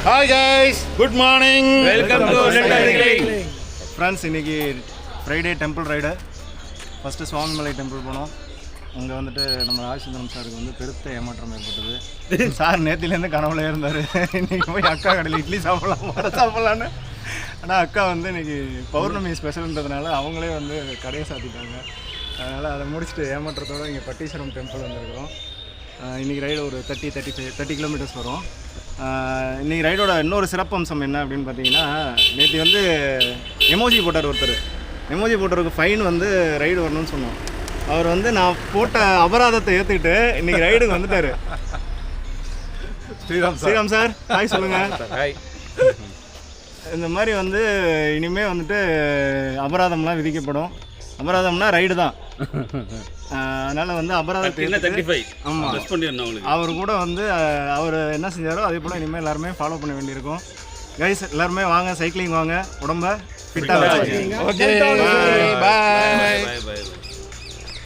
Hi guys, good morning, welcome to friends. இன்றைக்கி Friday temple ride. First Swamimalai temple போனோம். அங்கே வந்துட்டு நம்ம ராஜசுந்தரம் சாருக்கு வந்து பெருத்த ஏமாற்றம் ஏற்பட்டது. சார் நேற்றுலேருந்து கனவுல இருந்தார், இன்றைக்கி போய் அக்கா கடையில் இட்லி சாப்பிட்லான்னு. ஆனால் அக்கா வந்து இன்றைக்கி பௌர்ணமி ஸ்பெஷல்ன்றதுனால அவங்களே வந்து கடையை சாத்திட்டாங்க. அதனால் அதை முடிச்சுட்டு ஏமாற்றத்தோடு இங்கே பட்டீஸ்வரம் டெம்பிள் வந்துருக்குறோம். இன்றைக்கி ரைடு ஒரு 30 கிலோமீட்டர்ஸ் வரும். இன்றைக்கி ரைடோட இன்னொரு சிறப்பம்சம் என்ன அப்படின்னு பார்த்தீங்கன்னா, நேற்று வந்து எமோஜி போட்டார் ஒருத்தர். எமோஜி போட்டவருக்கு ஃபைன் வந்து ரைடு வரணும்னு சொன்னோம். அவர் வந்து நான் போட்ட அபராதத்தை ஏற்றுக்கிட்டு இன்றைக்கி ரைடுக்கு வந்துட்டார். ஸ்ரீராம் சார் ஹாய் சொல்லுங்கள். இந்த மாதிரி வந்து இனிமேல் வந்துட்டு அபராதம்லாம் விதிக்கப்படும். அபராதம்னா ரைடு தான். அதனால் வந்து அபராதத்தை ஆமாம், அவர் கூட வந்து அவர் என்ன செஞ்சாரோ அதே போல் இனிமேல் எல்லாருமே ஃபாலோ பண்ண வேண்டியிருக்கும். கைஸ் எல்லாருமே வாங்க, சைக்கிளிங் வாங்க, உடம்ப ஃபிட்டாக வச்சுக்கோங்க. ஓகே, பாய்.